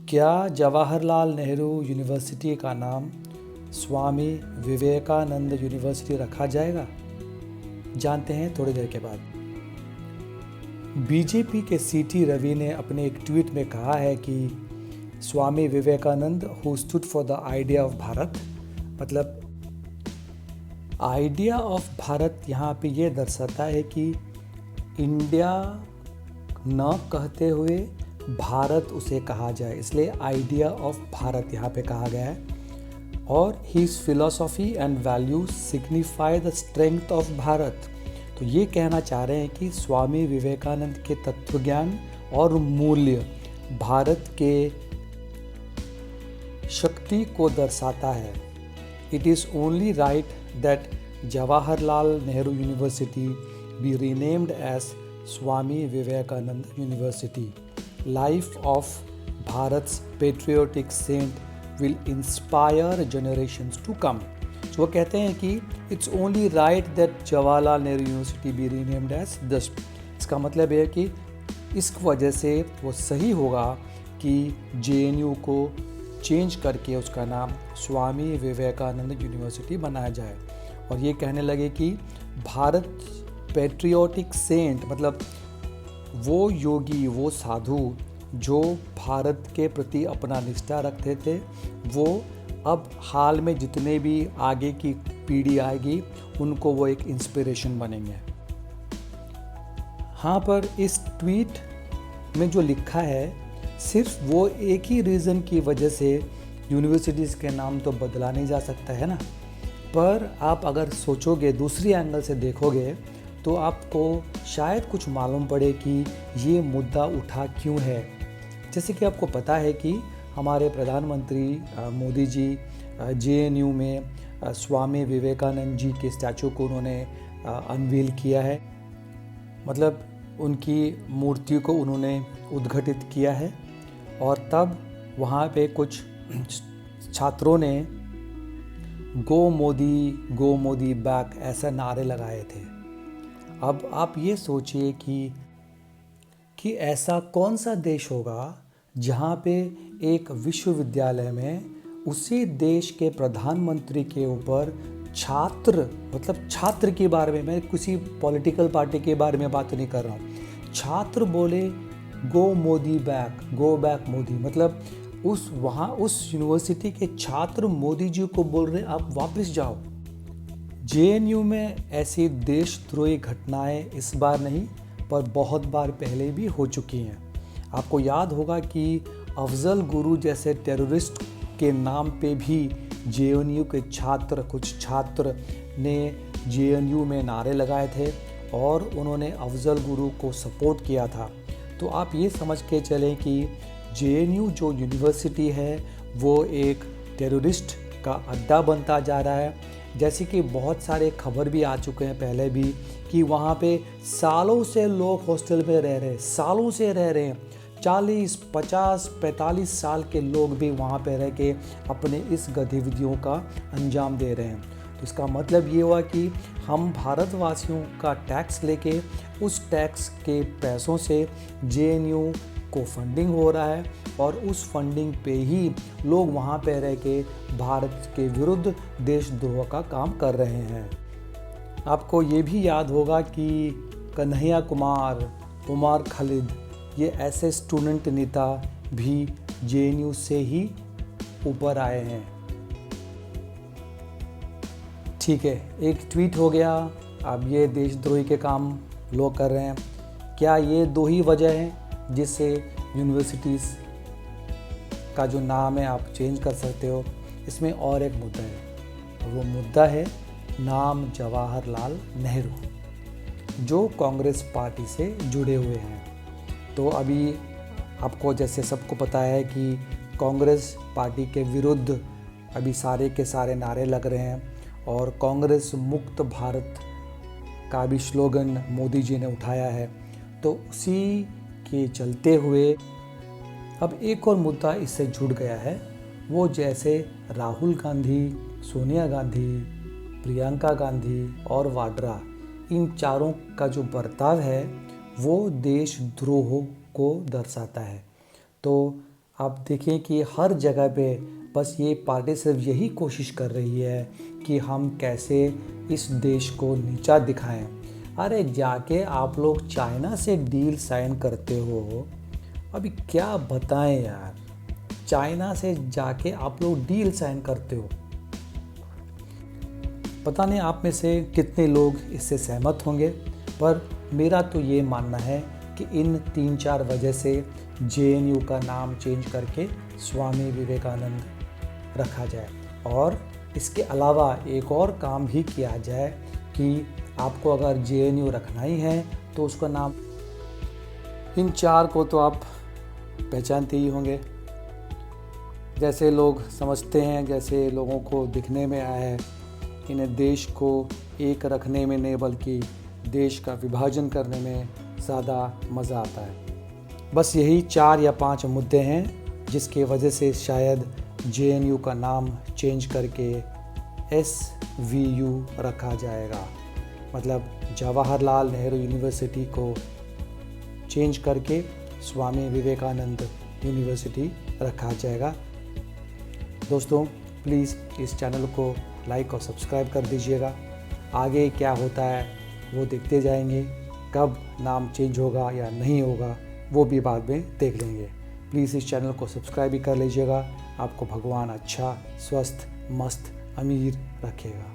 क्या जवाहरलाल नेहरू यूनिवर्सिटी का नाम स्वामी विवेकानंद यूनिवर्सिटी रखा जाएगा? जानते हैं थोड़ी देर के बाद। बीजेपी के सीटी रवि ने अपने एक ट्वीट में कहा है कि Swami Vivekananda who stood for the idea of Bharat, मतलब आइडिया ऑफ भारत यहाँ पे ये दर्शाता है कि इंडिया न कहते हुए भारत उसे कहा जाए, इसलिए आइडिया ऑफ भारत यहाँ पे कहा गया है। और his philosophy and values signify the strength of Bharat. तो ये कहना चाह रहे हैं कि स्वामी विवेकानंद के तत्वज्ञान और मूल्य भारत के शक्ति को दर्शाता है। It is only right that Jawaharlal Nehru University be renamed as Swami Vivekananda University. Life of Bharat's patriotic saint will inspire generations to come. So वो कहते हैं कि it's only right that Jawaharlal Nehru university be renamed as this. इसका मतलब है कि इस वजह से वो सही होगा कि JNU को चेंज करके उसका नाम स्वामी विवेकानंद यूनिवर्सिटी बनाया जाए। और ये कहने लगे कि भारत पेट्रियोटिक सेंट, मतलब वो योगी, वो साधु जो भारत के प्रति अपना निष्ठा रखते थे, वो अब हाल में जितने भी आगे की पीढ़ी आएगी उनको वो एक इंस्पिरेशन बनेंगे। हाँ, पर इस ट्वीट में जो लिखा है सिर्फ वो एक ही रीज़न की वजह से यूनिवर्सिटीज़ के नाम तो बदला नहीं जा सकता है ना। पर आप अगर सोचोगे, दूसरी एंगल से देखोगे, तो आपको शायद कुछ मालूम पड़े कि ये मुद्दा उठा क्यों है। जैसे कि आपको पता है कि हमारे प्रधानमंत्री मोदी जी JNU में स्वामी विवेकानंद जी के स्टैचू को उन्होंने अनवील किया है, मतलब उनकी मूर्ति को उन्होंने उद्घाटित किया है। और तब वहाँ पे कुछ छात्रों ने गो मोदी बैक ऐसा नारे लगाए थे। अब आप ये सोचिए कि ऐसा कौन सा देश होगा जहाँ पे एक विश्वविद्यालय में उसी देश के प्रधानमंत्री के ऊपर छात्र के बारे में, मैं किसी पॉलिटिकल पार्टी के बारे में बात नहीं कर रहा हूँ, छात्र बोले गो बैक मोदी, मतलब उस यूनिवर्सिटी के छात्र मोदी जी को बोल रहे आप वापस जाओ। JNU में ऐसी देशद्रोही घटनाएं इस बार नहीं पर बहुत बार पहले भी हो चुकी हैं। आपको याद होगा कि अफजल गुरु जैसे टेररिस्ट के नाम पे भी JNU के कुछ छात्र ने JNU में नारे लगाए थे और उन्होंने अफजल गुरु को सपोर्ट किया था। तो आप ये समझ के चलें कि JNU जो यूनिवर्सिटी है वो एक टेररिस्ट का अड्डा बनता जा रहा है। जैसे कि बहुत सारे खबर भी आ चुके हैं पहले भी कि वहाँ पे सालों से लोग हॉस्टल में रह रहे हैं, सालों से रह रहे हैं, 40, 50, 45 साल के लोग भी वहाँ पे रह के अपने इस गतिविधियों का अंजाम दे रहे हैं। तो इसका मतलब ये हुआ कि हम भारतवासियों का टैक्स लेके उस टैक्स के पैसों से JNU को फंडिंग हो रहा है और उस फंडिंग पे ही लोग वहाँ पे रह के भारत के विरुद्ध देशद्रोह का काम कर रहे हैं। आपको ये भी याद होगा कि कन्हैया कुमार, उमर खालिद, ये ऐसे स्टूडेंट नेता भी JNU से ही ऊपर आए हैं। ठीक है, एक ट्वीट हो गया, अब ये देशद्रोही के काम लोग कर रहे हैं। क्या ये दो ही वजह हैं जिससे यूनिवर्सिटीज़ का जो नाम है आप चेंज कर सकते हो? इसमें और एक मुद्दा है, वो मुद्दा है नाम जवाहरलाल नेहरू, जो कांग्रेस पार्टी से जुड़े हुए हैं। तो अभी आपको जैसे सबको पता है कि कांग्रेस पार्टी के विरुद्ध अभी सारे के सारे नारे लग रहे हैं और कांग्रेस मुक्त भारत का भी स्लोगन मोदी जी ने उठाया है। तो उसी के चलते हुए अब एक और मुद्दा इससे जुड़ गया है, वो जैसे राहुल गांधी, सोनिया गांधी, प्रियंका गांधी और वाड्रा, इन चारों का जो बर्ताव है वो देशद्रोह को दर्शाता है। तो आप देखें कि हर जगह पे बस ये पार्टी सिर्फ यही कोशिश कर रही है कि हम कैसे इस देश को नीचा दिखाएं। अरे जाके आप लोग चाइना से डील साइन करते हो, अभी क्या बताएं यार, चाइना से जाके आप लोग डील साइन करते हो। पता नहीं आप में से कितने लोग इससे सहमत होंगे, पर मेरा तो ये मानना है कि इन 3-4 वजह से JNU का नाम चेंज करके स्वामी विवेकानंद रखा जाए, और इसके अलावा एक और काम भी किया जाए कि आपको अगर JNU रखना ही है तो उसका नाम, इन 4 को तो आप पहचानते ही होंगे। जैसे लोग समझते हैं, जैसे लोगों को दिखने में आया है, इन्हें देश को एक रखने में नहीं बल्कि देश का विभाजन करने में ज़्यादा मज़ा आता है। बस यही 4 या 5 मुद्दे हैं जिसके वजह से शायद JNU का नाम चेंज करके SVU रखा जाएगा, मतलब जवाहरलाल नेहरू यूनिवर्सिटी को चेंज करके स्वामी विवेकानंद यूनिवर्सिटी रखा जाएगा। दोस्तों प्लीज़ इस चैनल को लाइक और सब्सक्राइब कर दीजिएगा। आगे क्या होता है वो देखते जाएंगे, कब नाम चेंज होगा या नहीं होगा वो भी बाद में देख लेंगे। प्लीज़ इस चैनल को सब्सक्राइब भी कर लीजिएगा। आपको भगवान अच्छा, स्वस्थ, मस्त, अमीर रखेगा।